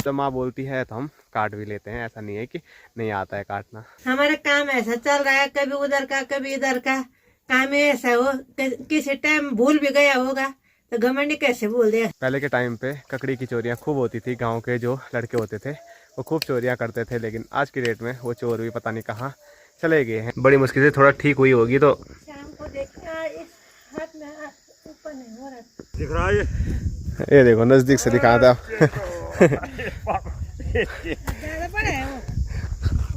जब माँ बोलती है तो हम काट भी लेते हैं, ऐसा नहीं है कि नहीं आता है काटना। हमारा काम ऐसा चल रहा है, कभी उधर का कभी इधर का काम ऐसा हो, किसी टाइम भूल भी गया होगा तो घमंडी कैसे बोल दिया। पहले के टाइम पे ककड़ी की चोरियाँ खूब होती थी, गांव के जो लड़के होते थे वो खूब चोरियाँ करते थे, लेकिन आज की डेट में वो चोर भी पता नहीं कहाँ चले गए हैं। बड़ी मुश्किल से थोड़ा ठीक हुई होगी। तो शाम को देखा इस हाथ में ऊपर नहीं हो रहा दिख रहा है ये देखो नजदीक से दिखा था। ज्यादा बड़ा है वो।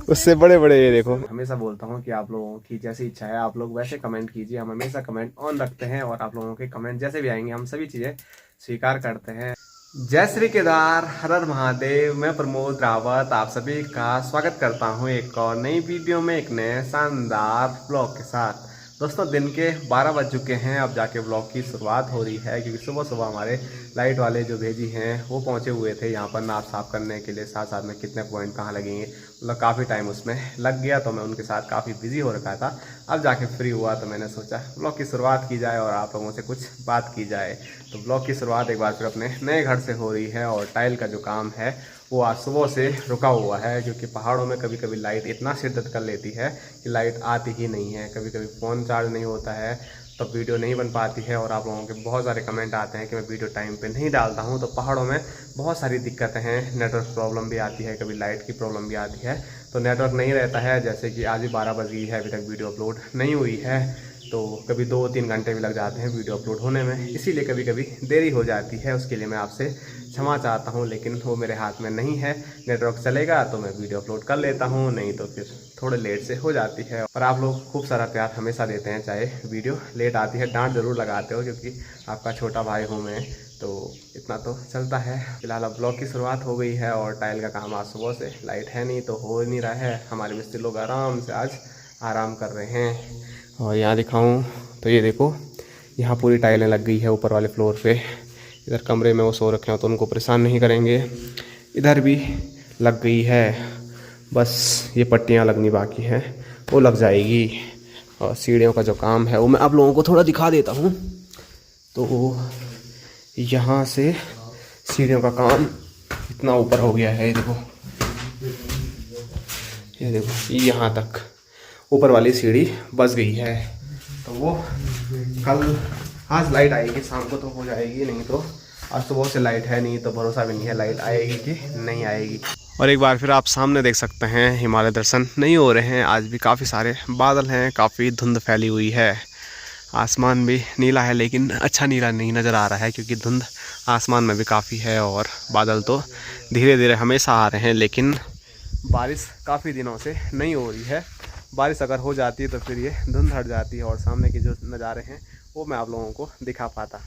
उससे बड़े बड़े ये देखो। हमेशा बोलता हूँ कि आप लोगों की जैसी इच्छा है आप लोग वैसे कमेंट कीजिए, हम हमेशा कमेंट ऑन रखते हैं और आप लोगों के कमेंट जैसे भी आएंगे हम सभी चीज़ें स्वीकार करते हैं। जय श्री केदार, हर हर महादेव। मैं प्रमोद रावत आप सभी का स्वागत करता हूँ एक और नई वीडियो में, एक नए शानदार ब्लॉग के साथ। दोस्तों दिन के 12 बज चुके हैं, अब जाके ब्लॉग की शुरुआत हो रही है, क्योंकि सुबह सुबह हमारे लाइट वाले जो भेजी हैं वो पहुंचे हुए थे यहाँ पर नाप साफ करने के लिए। साथ साथ में कितने पॉइंट कहाँ लगेंगे, मतलब काफ़ी टाइम उसमें लग गया, तो मैं उनके साथ काफ़ी बिजी हो रखा था। अब जाके फ्री हुआ तो मैंने सोचा ब्लॉग की शुरुआत की जाए और आप लोगों से कुछ बात की जाए। तो ब्लॉग की शुरुआत एक बार फिर अपने नए घर से हो रही है और टाइल का जो काम है वो आज सुबह से रुका हुआ है, क्योंकि पहाड़ों में कभी कभी लाइट इतना शिद्दत कर लेती है कि लाइट आती ही नहीं है। कभी कभी फ़ोन चार्ज नहीं होता है तब वीडियो नहीं बन पाती है, और आप लोगों के बहुत सारे कमेंट आते हैं कि मैं वीडियो टाइम पे नहीं डालता हूं। तो पहाड़ों में बहुत सारी दिक्कतें हैं, नेटवर्क प्रॉब्लम भी आती है, कभी लाइट की प्रॉब्लम भी आती है, तो नेटवर्क नहीं रहता है। जैसे कि आज भी 12 बज गई है, अभी तक वीडियो अपलोड नहीं हुई है, तो कभी 2-3 घंटे भी लग जाते हैं वीडियो अपलोड होने में, इसीलिए कभी कभी देरी हो जाती है। उसके लिए मैं आपसे क्षमा चाहता हूं, लेकिन वो मेरे हाथ में नहीं है। नेटवर्क चलेगा तो मैं वीडियो अपलोड कर लेता हूं, नहीं तो फिर थोड़े लेट से हो जाती है। और आप लोग खूब सारा प्यार हमेशा देते हैं, चाहे वीडियो लेट आती है, डांट ज़रूर लगाते हो, क्योंकि आपका छोटा भाई हूँ मैं, तो इतना तो चलता है। फिलहाल अब ब्लॉग की शुरुआत हो गई है और टाइल का काम आज सुबह से, लाइट है नहीं तो हो नहीं रहा है। हमारे मिस्त्री लोग आराम से आज आराम कर रहे हैं। और यहाँ दिखाऊं तो ये देखो, यहाँ पूरी टाइलें लग गई है ऊपर वाले फ्लोर पे। इधर कमरे में वो सो रखे हो तो उनको परेशान नहीं करेंगे। इधर भी लग गई है, बस ये पट्टियाँ लगनी बाकी हैं, वो लग जाएगी। और सीढ़ियों का जो काम है वो मैं आप लोगों को थोड़ा दिखा देता हूँ। तो यहाँ से सीढ़ियों का काम इतना ऊपर हो गया है, ये देखो, ये देखो, यहाँ तक ऊपर वाली सीढ़ी बस गई है। तो वो कल आज लाइट आएगी, शाम को तो हो जाएगी, नहीं तो आज सुबह से लाइट है नहीं, तो भरोसा भी नहीं है लाइट आएगी कि नहीं आएगी। और एक बार फिर आप सामने देख सकते हैं हिमालय दर्शन नहीं हो रहे हैं, आज भी काफ़ी सारे बादल हैं, काफ़ी धुंध फैली हुई है। आसमान भी नीला है, लेकिन अच्छा नीला नहीं नज़र आ रहा है, क्योंकि धुंध आसमान में भी काफ़ी है। और बादल तो धीरे धीरे हमेशा आ रहे हैं, लेकिन बारिश काफ़ी दिनों से नहीं हो रही है। बारिश अगर हो जाती है तो फिर ये धुंध हट जाती है और सामने के जो नज़ारे हैं वो मैं आप लोगों को दिखा पाता।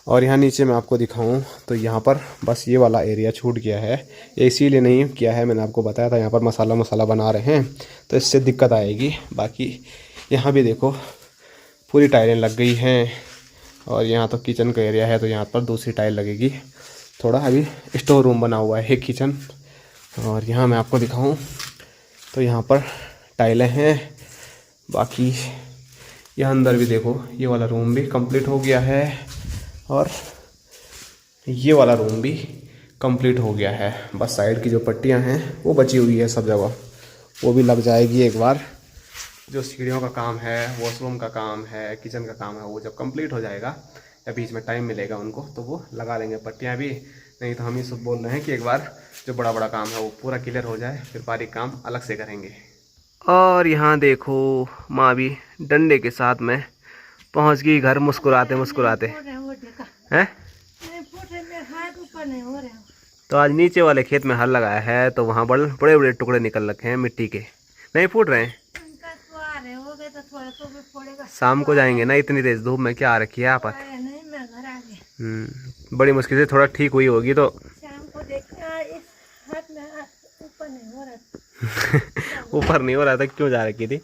और यहाँ नीचे मैं आपको दिखाऊं तो यहाँ पर बस ये वाला एरिया छूट गया है। ये इसीलिए नहीं किया है, मैंने आपको बताया था यहाँ पर मसाला बना रहे हैं तो इससे दिक्कत आएगी। बाकी यहाँ भी देखो पूरी टाइलें लग गई हैं, और यहाँ तो किचन का एरिया है तो यहाँ पर दूसरी टाइल लगेगी। थोड़ा अभी स्टोर रूम बना हुआ है किचन। और यहाँ मैं आपको दिखाऊँ तो यहाँ पर टाइलें हैं। बाकी यहाँ अंदर भी देखो, ये वाला रूम भी कंप्लीट हो गया है और ये वाला रूम भी कंप्लीट हो गया है। बस साइड की जो पट्टियां हैं वो बची हुई है सब जगह, वो भी लग जाएगी एक बार। जो सीढ़ियों का काम है, वॉशरूम का काम है, किचन का काम है, वो जब कंप्लीट हो जाएगा या बीच में टाइम मिलेगा उनको तो वो लगा देंगे पट्टियां भी। नहीं तो हम ही सब बोल रहे हैं कि एक बार जो बड़ा बड़ा काम है वो पूरा क्लियर हो जाए, फिर बारीक काम अलग से करेंगे। और यहाँ देखो माँ भी डंडे के साथ में पहुँच गई घर, मुस्कुराते मुस्कुराते हैं। तो आज नीचे वाले खेत में हल लगाया है तो वहाँ बड़े बड़े टुकड़े निकल रखे हैं मिट्टी के, नहीं फूट रहे हैं। शाम को जाएंगे ना, इतनी तेज धूप में क्या आ रखी है आफत। बड़ी मुश्किल से थोड़ा ठीक हुई होगी तो शाम को देखा इस हाथ में ऊपर नहीं हो रहा ऊपर नहीं हो रहा था, क्यों जा रखी थी।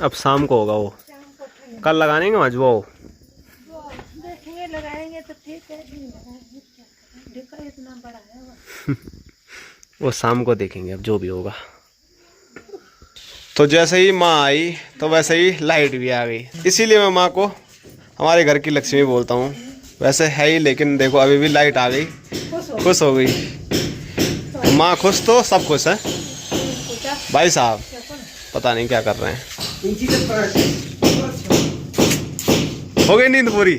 अब शाम को होगा वो, कल लगाएंगे आज वो देखेंगे, लगाएंगे तो ठीक है। वो शाम को देखेंगे, अब जो भी होगा। तो जैसे ही माँ आई तो वैसे ही लाइट भी आ गई, इसीलिए मैं माँ को हमारे घर की लक्ष्मी बोलता हूँ। वैसे है ही, लेकिन देखो अभी भी लाइट आ गई, खुश हो गई माँ। खुश तो सब खुश हैं। भाई साहब पता नहीं क्या कर रहे हैं। हो गई नींद पूरी।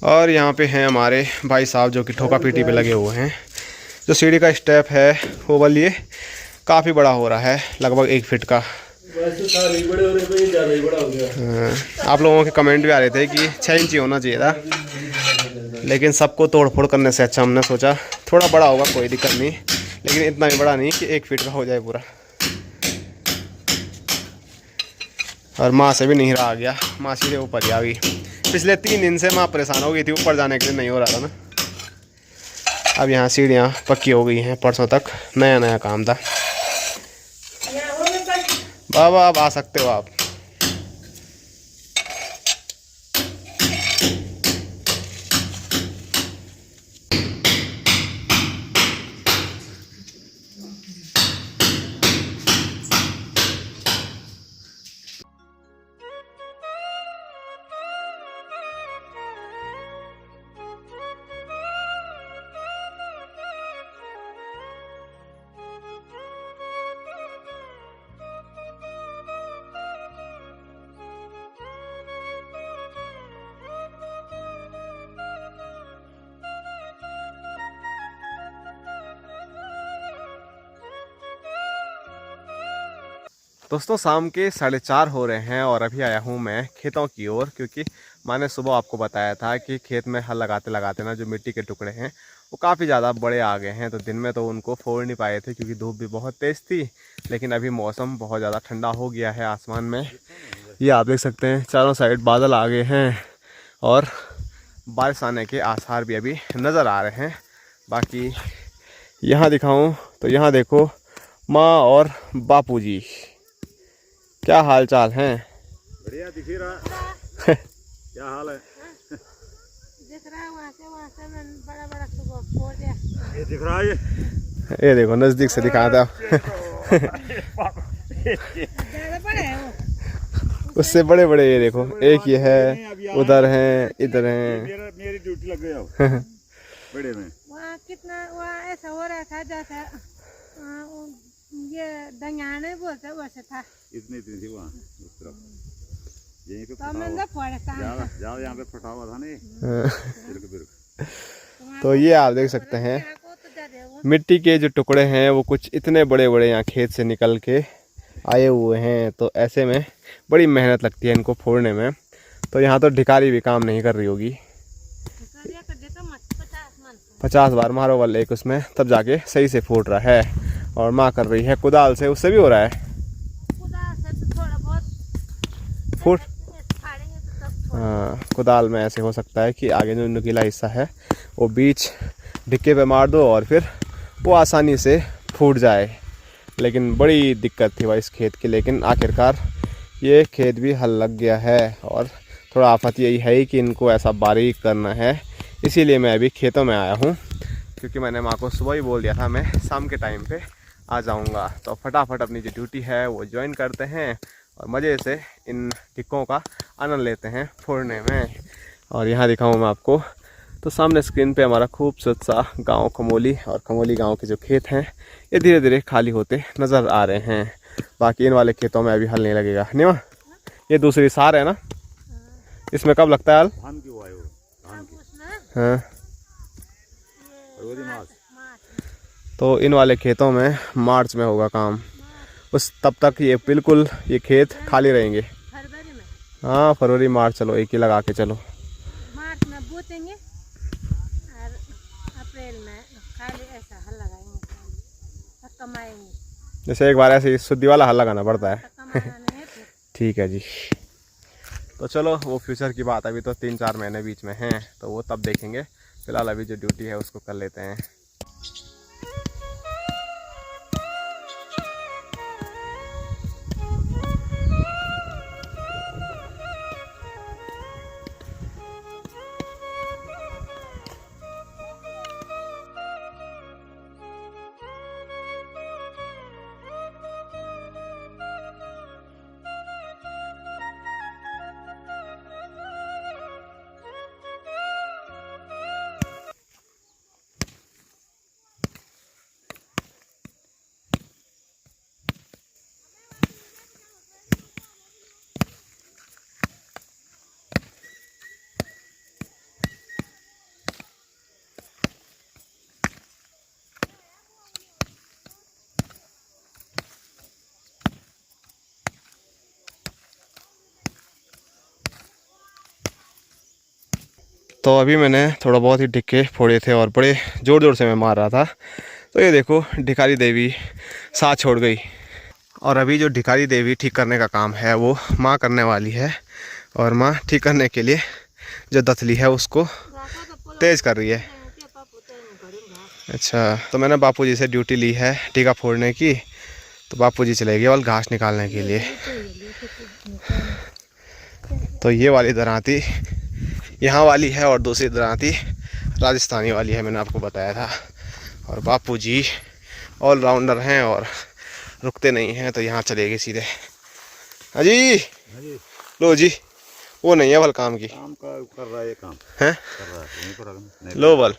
और यहाँ पे हैं हमारे भाई साहब जो कि ठोका पीटी पे लगे हुए हैं। जो सीढ़ी का स्टेप है वो वाली ये काफ़ी बड़ा हो रहा है, लगभग 1 फीट का। आप लोगों के कमेंट भी आ रहे थे कि 6 इंची होना चाहिए था, लेकिन सबको तोड़ फोड़ करने से अच्छा हमने सोचा थोड़ा बड़ा होगा, कोई दिक्कत नहीं, लेकिन इतना भी बड़ा नहीं कि 1 फीट का हो जाए पूरा। और माँ से भी नहीं रहा गया, माँ सीधे ऊपर ही आ गई। पिछले 3 दिन से माँ परेशान हो गई थी, ऊपर जाने के लिए नहीं हो रहा था ना। अब यहाँ सीढ़ियाँ पक्की हो गई हैं, परसों तक नया नया काम था। बाबा आप आ सकते हो आप। दोस्तों शाम के 4:30 हो रहे हैं और अभी आया हूँ मैं खेतों की ओर, क्योंकि मैंने सुबह आपको बताया था कि खेत में हल लगाते लगाते ना जो मिट्टी के टुकड़े हैं वो काफ़ी ज़्यादा बड़े आ गए हैं। तो दिन में तो उनको फोड़ नहीं पाए थे क्योंकि धूप भी बहुत तेज़ थी, लेकिन अभी मौसम बहुत ज़्यादा ठंडा हो गया है। आसमान में ये आप देख सकते हैं चारों साइड बादल आ गए हैं और बारिश आने के आसार भी अभी नज़र आ रहे हैं। बाकी यहाँ दिखाऊँ तो यहाँ देखो माँ और बापू जी क्या हाल चाल हैं। बढ़िया दिख रहा। क्या हाल है? दिख रहा है वहाँ से बड़ा बड़ा फोड़ दिया। ये दिख रहा है, ये देखो नजदीक से दिखा था। ज़्यादा बड़े हैं वो। उससे बड़े बड़े ये देखो, एक ये है, उधर हैं, इधर हैं। मेरी ड्यूटी लग गई बड़े में। वहाँ कितना वहाँ ऐसा हो रहा था जैसे ये दंगाने बोलते वैसे था। इतनी थी वहाँ उस तरफ, यहीं पे तो यहाँ पे फटा हुआ था नहीं। तो ये आप देख सकते हैं मिट्टी के जो टुकड़े हैं वो कुछ इतने बड़े बड़े यहाँ खेत से निकल के आए हुए हैं। तो ऐसे में बड़ी मेहनत लगती है इनको फोड़ने में। तो यहाँ तो ढिकारी भी काम नहीं कर रही होगी। 50 बार मारो वाले एक उसमें, तब जाके सही से फूट रहा है। और माँ कर रही है कुदाल से, उससे भी हो रहा है फूट। हाँ कुदाल में ऐसे हो सकता है कि आगे जो नुकीला हिस्सा है वो बीच ढिक्के पे मार दो और फिर वो आसानी से फूट जाए। लेकिन बड़ी दिक्कत थी भाई इस खेत की, लेकिन आखिरकार ये खेत भी हल लग गया है। और थोड़ा आफत यही है कि इनको ऐसा बारीक करना है, इसीलिए मैं अभी खेतों में आया हूँ। क्योंकि मैंने माँ को सुबह ही बोल दिया था मैं शाम के टाइम पे आ जाऊँगा। तो फटाफट अपनी जो ड्यूटी है वो ज्वाइन करते हैं और मज़े से इन टिक्कों का आनंद लेते हैं फोड़ने में। और यहाँ दिखाऊँ मैं आपको तो सामने स्क्रीन पे हमारा खूबसूरत सा गांव खमोली, और खमोली गांव के जो खेत हैं ये धीरे धीरे खाली होते नज़र आ रहे हैं। बाकी इन वाले खेतों में अभी हल नहीं लगेगा। नहीं माँ, ये दूसरी सार है ना, इसमें कब लगता है हल? धान की हुआ है वो, धान की। हाँ फरवरी मार्च। तो इन वाले खेतों में मार्च में होगा काम। उस तब तक ये बिल्कुल ये खेत खाली रहेंगे। फरवरी में, हाँ फरवरी मार्च, चलो एक ही लगा के चलो। मार्च में बोतेंगे और अप्रैल में खाली ऐसा हल लगाएंगे, तब कमाएंगे। जैसे एक बार ऐसे ही शुद्धि वाला हल लगाना पड़ता है। कमाना नहीं है फिर। ठीक है जी। तो चलो वो फ्यूचर की बात, अभी तो 3-4 महीने बीच में हैं तो वो तब देखेंगे। फिलहाल अभी जो ड्यूटी है उसको कर लेते हैं। तो अभी मैंने थोड़ा बहुत ही ढिक्के फोड़े थे और बड़े ज़ोर ज़ोर से मैं मार रहा था। तो ये देखो ढिकारी देवी साथ छोड़ गई। और अभी जो ढिकारी देवी ठीक करने का काम है वो माँ करने वाली है। और माँ ठीक करने के लिए जो दतली है उसको तेज़ कर रही है। अच्छा, तो मैंने बापूजी से ड्यूटी ली है टीका फोड़ने की। तो बापूजी चले गए और घास निकालने के लिए। तो ये वाली दरांती यहाँ वाली है और दूसरी दरांती राजस्थानी वाली है, मैंने आपको बताया था। और बापूजी ऑलराउंडर हैं और रुकते नहीं हैं, तो यहाँ चलेगी सीधे। अजी लो जी, वो नहीं है बल काम की, काम का कर रहा है, ये काम है कर रहा है, नहीं कर रहा है। लो बल।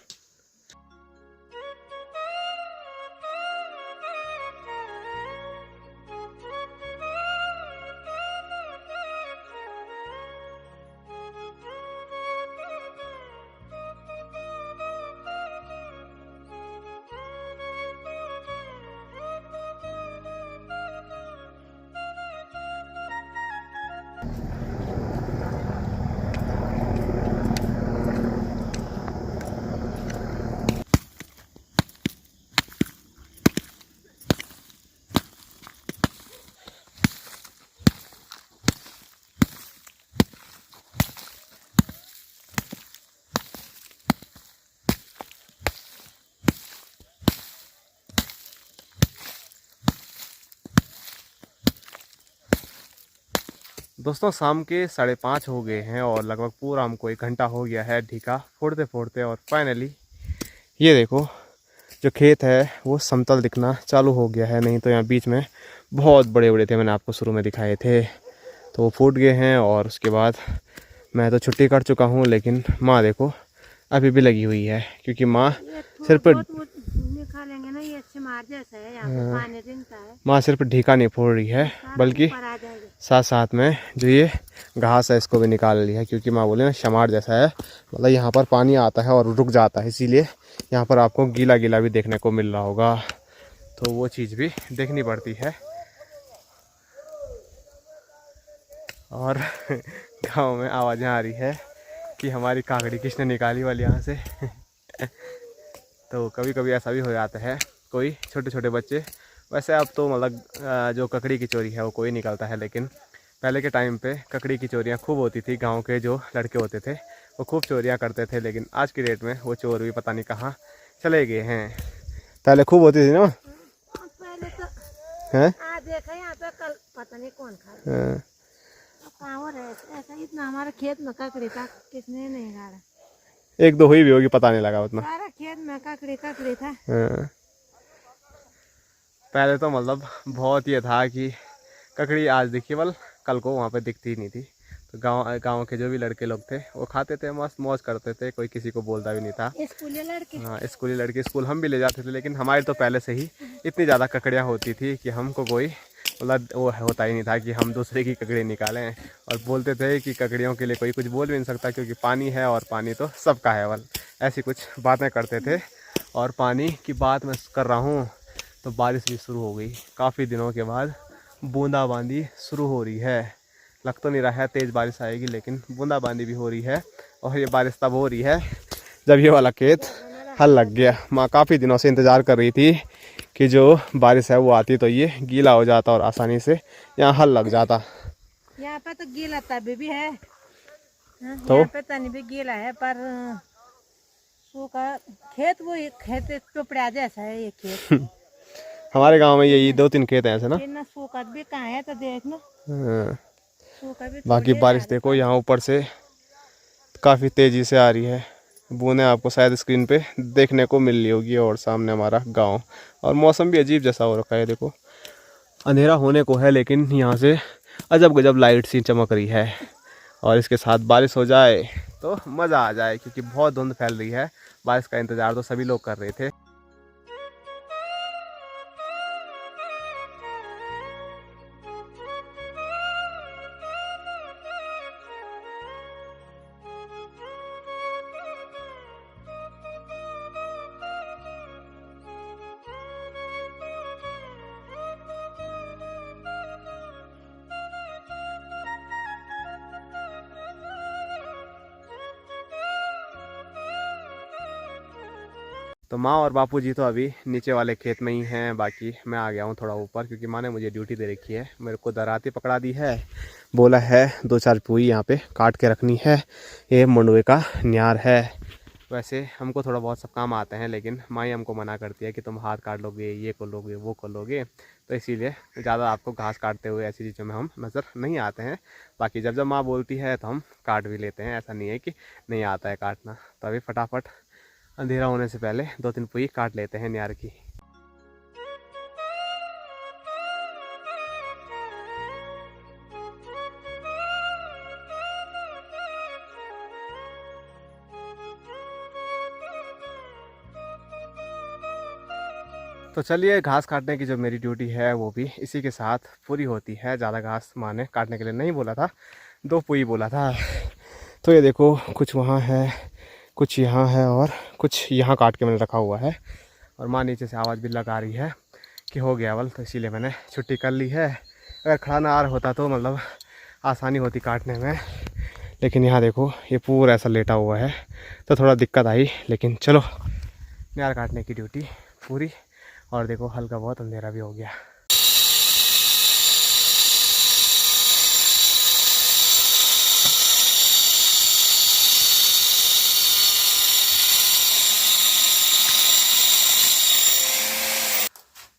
दोस्तों शाम के 5:30 हो गए हैं और लगभग पूरा हमको 1 घंटा हो गया है ढीका फोड़ते फोड़ते। और फाइनली ये देखो जो खेत है वो समतल दिखना चालू हो गया है। नहीं तो यहाँ बीच में बहुत बड़े बड़े थे, मैंने आपको शुरू में दिखाए थे, तो वो फूट गए हैं। और उसके बाद मैं तो छुट्टी कर चुका हूँ, लेकिन माँ देखो अभी भी लगी हुई है, क्योंकि माँ सिर्फ निकालेंगे ना, ये अच्छे मार जैसा है, यहाँ पे पानी रिंगता है। माँ सिर्फ ढीका नहीं फोड़ रही है, बल्कि साथ साथ में जो ये घास है इसको भी निकाल लिया है। क्योंकि माँ बोले ना शमार जैसा है, मतलब यहाँ पर पानी आता है और रुक जाता है, इसीलिए यहाँ पर आपको गीला गीला भी देखने को मिल रहा होगा। तो वो चीज़ भी देखनी पड़ती है। और गांव में आवाज़ें आ रही है कि हमारी काकड़ी किसने निकाली वाली यहाँ से। तो कभी कभी ऐसा भी हो जाता है, कोई छोटे छोटे बच्चे, वैसे अब तो मतलब जो ककड़ी की चोरी है वो कोई निकलता है, लेकिन पहले के टाइम पे ककड़ी की चोरियाँ खूब होती थी। गांव के जो लड़के होते थे वो खूब चोरियाँ करते थे, लेकिन आज की डेट में वो चोर भी पता नहीं कहाँ चले गए हैं। पहले खूब होती थी ना, पहले तो हैं देखा यहाँ पे, कल पता नहीं कौन खा ऐसा इतना हमारे खेत में ककड़ी था, किसने नहीं गाड़ा। 1-2 हुई भी होगी, पता नहीं लगा उतना। सारा खेत में ककड़ी ककड़ी था। पहले तो मतलब बहुत ये था कि ककड़ी आज दिखी, बल कल को वहाँ पे दिखती ही नहीं थी। तो गांव के जो भी लड़के लोग थे वो खाते थे, मस्त मौज करते थे, कोई किसी को बोलता भी नहीं था। स्कूली लड़के, हाँ स्कूली लड़के, स्कूल हम भी ले जाते थे, लेकिन हमारी तो पहले से ही इतनी ज़्यादा ककड़ियाँ होती थी कि हमको कोई मतलब वो होता ही नहीं था कि हम दूसरे की ककड़ी निकालें। और बोलते थे कि ककड़ियों के लिए कोई कुछ बोल भी नहीं सकता, क्योंकि पानी है और पानी तो सबका है, बल ऐसी कुछ बातें करते थे। और पानी की बात मैं कर रहा हूँ तो बारिश भी शुरू हो गई। काफ़ी दिनों के बाद बूंदाबांदी शुरू हो रही है। लग तो नहीं रहा है तेज़ बारिश आएगी, लेकिन बूंदाबांदी भी हो रही है। और ये बारिश तब हो रही है जब ये वाला खेत हल लग गया। माँ काफ़ी दिनों से इंतज़ार कर रही थी कि जो बारिश है वो आती तो ये गीला हो जाता और आसानी से यहाँ हल लग जाता। यहाँ पे तो गीला तभी भी है, तो यहाँ पे तनी भी गीला है, पर सूखा खेत, वो खेत टुकड़ा जैसा है ये खेत। हमारे गांव में यही 2-3 खेत हैं ऐसे ना। ना सूखा भी कहाँ है, तो देखना सूखा भी। बाकी बारिश देखो यहाँ ऊपर से काफ़ी तेज़ी से आ रही है। बूंदें आपको शायद स्क्रीन पे देखने को मिल रही होगी। और सामने हमारा गांव, और मौसम भी अजीब जैसा हो रखा है। देखो अंधेरा होने को है, लेकिन यहाँ से अजब गजब लाइट सी चमक रही है। और इसके साथ बारिश हो जाए तो मज़ा आ जाए, क्योंकि बहुत धुंध फैल रही है। बारिश का इंतज़ार तो सभी लोग कर रहे थे। तो माँ और बापूजी तो अभी नीचे वाले खेत में ही हैं, बाकी मैं आ गया हूँ थोड़ा ऊपर, क्योंकि माँ ने मुझे ड्यूटी दे रखी है। मेरे को दराती पकड़ा दी है, बोला है 2-4 पुई यहाँ पे काट के रखनी है, ये मंडुए का न्यार है। वैसे हमको थोड़ा बहुत सब काम आते हैं, लेकिन माँ ही हमको मना करती है कि तुम हाथ काट लोगे, ये कर लोगे, वो कर लोगे, तो इसीलिए ज़्यादा आपको घास काटते हुए ऐसी चीज़ों में हम नज़र नहीं आते हैं। बाकी जब जब माँ बोलती है तो हम काट भी लेते हैं, ऐसा नहीं है कि नहीं आता है काटना। तो अभी फटाफट अंधेरा होने से पहले 2-3 पुई काट लेते हैं न्यार की। तो चलिए, घास काटने की जो मेरी ड्यूटी है वो भी इसी के साथ पूरी होती है। ज़्यादा घास माँ ने काटने के लिए नहीं बोला था, 2 पुई बोला था। तो ये देखो, कुछ वहाँ है, कुछ यहाँ है और कुछ यहाँ काट के मैंने रखा हुआ है। और माँ नीचे से आवाज़ भी लगा रही है कि हो गया अवल, तो इसीलिए मैंने छुट्टी कर ली है। अगर खड़ा नार होता तो मतलब आसानी होती काटने में, लेकिन यहाँ देखो ये पूरा ऐसा लेटा हुआ है तो थोड़ा दिक्कत आई। लेकिन चलो, नार काटने की ड्यूटी पूरी। और देखो हल्का बहुत अंधेरा भी हो गया।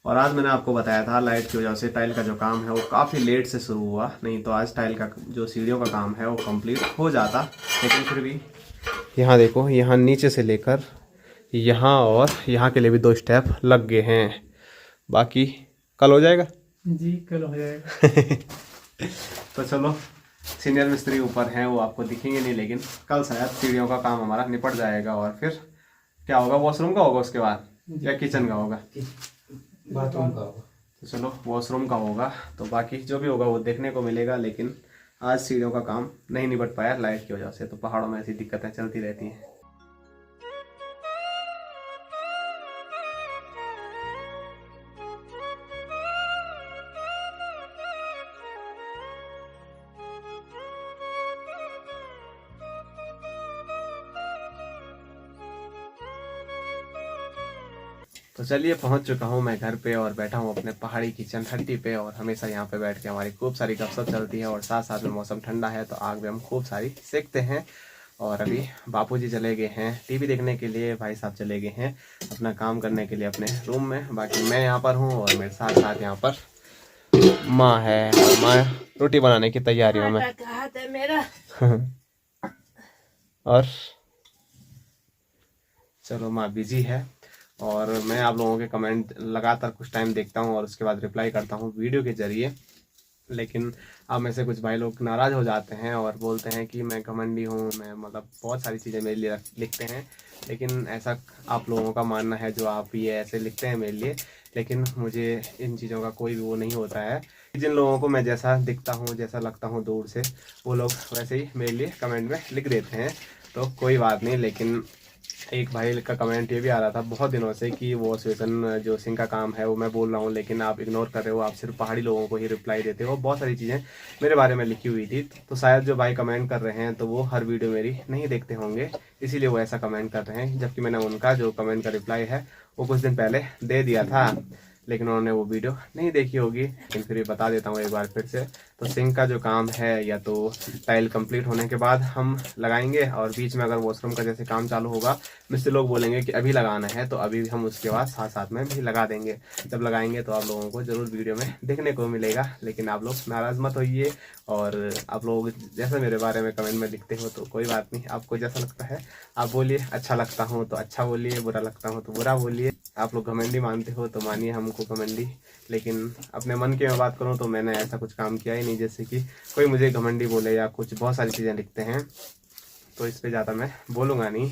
और आज मैंने आपको बताया था लाइट की वजह से टाइल का जो काम है वो काफ़ी लेट से शुरू हुआ, नहीं तो आज टाइल का जो सीढ़ियों का काम है वो कंप्लीट हो जाता। लेकिन फिर भी यहाँ देखो, यहाँ नीचे से लेकर यहाँ और यहाँ के लिए भी 2 स्टेप लग गए हैं। बाकी कल हो जाएगा जी, कल हो जाएगा। तो चलो, सीनियर मिस्त्री ऊपर हैं, वो आपको दिखेंगे नहीं, लेकिन कल शायद सीढ़ियों का काम हमारा निपट जाएगा। और फिर क्या होगा, वॉशरूम का होगा उसके बाद, या किचन का होगा, बाथरूम का होगा। तो चलो वॉशरूम का होगा। तो बाकी जो भी होगा वो देखने को मिलेगा। लेकिन आज सीढ़ियों का काम नहीं निपट पाया लाइट की वजह से। तो पहाड़ों में ऐसी दिक्कतें चलती रहती हैं। तो चलिए, पहुंच चुका हूं मैं घर पे और बैठा हूं अपने पहाड़ी किचन हट्टी पे। और हमेशा यहां पे बैठ के हमारी खूब सारी गपशप चलती है। और साथ साथ में मौसम ठंडा है तो आग भी हम खूब सारी सेकते हैं। और अभी बापूजी चले गए हैं टीवी देखने के लिए, भाई साहब चले गए हैं अपना काम करने के लिए अपने रूम में। बाकी मैं यहाँ पर हूँ और मेरे साथ साथ यहाँ पर माँ है। और माँ रोटी बनाने की तैयारियों में हाथ है मेरा। और चलो, माँ बिजी है और मैं आप लोगों के कमेंट लगातार कुछ टाइम देखता हूँ और उसके बाद रिप्लाई करता हूँ वीडियो के जरिए। लेकिन आप में से कुछ भाई लोग नाराज़ हो जाते हैं और बोलते हैं कि मैं घमंडी हूँ, मैं मतलब बहुत सारी चीज़ें मेरे लिए लिखते हैं। लेकिन ऐसा आप लोगों का मानना है जो आप ये ऐसे लिखते हैं मेरे लिए, लेकिन मुझे इन चीज़ों का कोई भी वो नहीं होता है। जिन लोगों को मैं जैसा दिखता हूँ, जैसा लगता हूँ दूर से, वो लोग वैसे ही मेरे लिए कमेंट में लिख देते हैं, तो कोई बात नहीं। लेकिन एक भाई का कमेंट ये भी आ रहा था बहुत दिनों से कि वो स्वेसन जो सिंह का काम है वो मैं बोल रहा हूँ, लेकिन आप इग्नोर कर रहे हो, आप सिर्फ पहाड़ी लोगों को ही रिप्लाई देते हो। बहुत सारी चीज़ें मेरे बारे में लिखी हुई थी, तो शायद जो भाई कमेंट कर रहे हैं तो वो हर वीडियो मेरी नहीं देखते होंगे, इसीलिए वो ऐसा कमेंट कर रहे हैं। जबकि मैंने उनका जो कमेंट का रिप्लाई है वो कुछ दिन पहले दे दिया था, लेकिन उन्होंने वो वीडियो नहीं देखी होगी। लेकिन फिर भी बता देता हूँ एक बार फिर से। तो सिंक का जो काम है या तो टाइल कंप्लीट होने के बाद हम लगाएंगे, और बीच में अगर वॉशरूम का जैसे काम चालू होगा, मिस्त्री लोग बोलेंगे कि अभी लगाना है, तो अभी हम उसके बाद साथ साथ में भी लगा देंगे। जब लगाएंगे तो आप लोगों को ज़रूर वीडियो में देखने को मिलेगा। लेकिन आप लोग नाराज़ मत होइए, और आप लोग जैसे मेरे बारे में कमेंट में लिखते हो तो कोई बात नहीं, आपको जैसा लगता है आप बोलिए। अच्छा लगता हूँ तो अच्छा बोलिए, बुरा लगता हूँ तो बुरा बोलिए। आप लोग घमंडी मानते हो तो मानिए हमको घमंडी, लेकिन अपने मन की मैं बात करूँ तो मैंने ऐसा कुछ काम किया ही नहीं जैसे कि कोई मुझे घमंडी बोले या कुछ बहुत सारी चीज़ें लिखते हैं, तो इस पे ज़्यादा मैं बोलूँगा नहीं।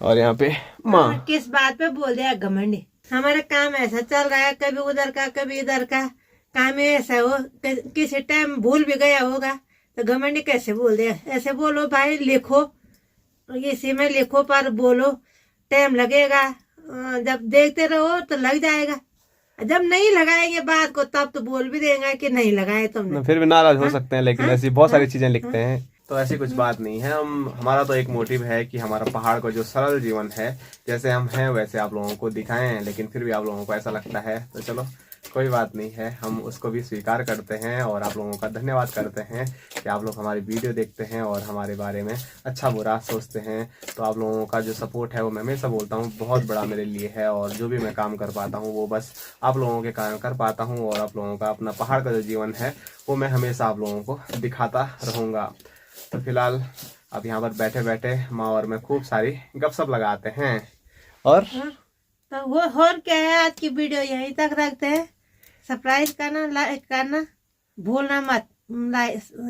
और यहाँ पे माँ किस बात पे बोल दिया घमंडी? हमारा काम ऐसा चल रहा है, कभी उधर का कभी इधर का काम ऐसा हो, किसी टाइम भूल भी गया होगा तो घमंडी कैसे बोल दिया? ऐसे बोलो भाई, लिखो इसी में लिखो, पर बोलो टाइम लगेगा, जब देखते रहो तो लग जाएगा। जब नहीं लगाएंगे बात को तब तो बोल भी देंगे कि नहीं लगाए तुमने। फिर भी नाराज हो सकते हैं, लेकिन ऐसी बहुत सारी चीजें लिखते हैं। तो ऐसी कुछ बात नहीं है। हमारा तो एक मोटिव है कि हमारा पहाड़ का जो सरल जीवन है, जैसे हम हैं वैसे आप लोगों को दिखाएं, लेकिन फिर भी आप लोगों को ऐसा लगता है तो चलो कोई बात नहीं है, हम उसको भी स्वीकार करते हैं और आप लोगों का धन्यवाद करते हैं कि आप लोग हमारी वीडियो देखते हैं और हमारे बारे में अच्छा बुरा सोचते हैं। तो आप लोगों का जो सपोर्ट है वो मैं हमेशा बोलता हूँ बहुत बड़ा मेरे लिए है, और जो भी मैं काम कर पाता हूँ वो बस आप लोगों के कारण कर पाता हूँ, और आप लोगों का अपना पहाड़ का जो जीवन है वो मैं हमेशा आप लोगों को दिखाता रहूँगा। तो फिलहाल अब यहाँ पर बैठे बैठे माँ और मैं खूब सारी गपशप लगाते हैं। और तो वो और क्या है, आज की वीडियो यहीं तक रखते हैं। सरप्राइज करना, लाइक करना भूलना मत,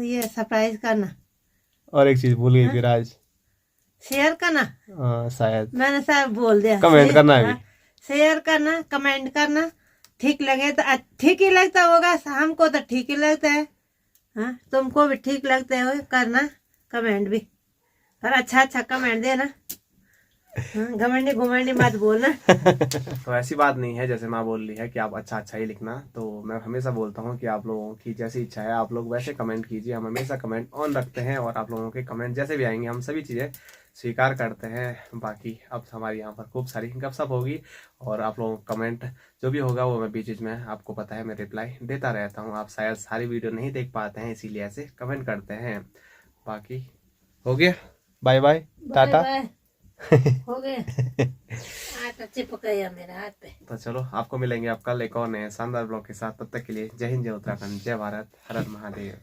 ये सरप्राइज करना, और एक चीज भूल गई फिर आज, शेयर करना। शायद मैंने सब बोल दिया। कमेंट करना है भी। शेयर करना, कमेंट करना, ठीक लगे तो ठीक ही लगता होगा, हमको तो ठीक ही लगता है। हाँ, तुमको भी ठीक लगता है करना कमेंट भी, और अच्छा अच्छा कमेंट देना। घमंडी घुमंडी मत बोलना। तो ऐसी बात नहीं है, जैसे माँ बोल रही है कि आप अच्छा अच्छा ही लिखना, तो मैं हमेशा बोलता हूँ कि आप लोगों की जैसी इच्छा है आप लोग वैसे कमेंट कीजिए। हम हमेशा कमेंट ऑन रखते हैं, और आप लोगों के कमेंट जैसे भी आएंगे हम सभी चीज़ें स्वीकार करते हैं। बाकी अब हमारी यहाँ पर खूब सारी गपशप होगी, और आप लोगों का कमेंट जो भी होगा वो मैं बीच बीच में, आपको पता है, मैं रिप्लाई देता रहता हूँ। आप शायद सारी वीडियो नहीं देख पाते हैं, इसीलिए ऐसे कमेंट करते हैं। बाकी हो गया, बाय बाय, टाटा। हो गया। आटा चिपक गया मेरे हाथ पे। तो चलो आपको मिलेंगे आप कल एक और नए शानदार ब्लॉग के साथ। तब तक के लिए जय हिंद, जय उत्तराखंड, जय भारत, हर हर महादेव।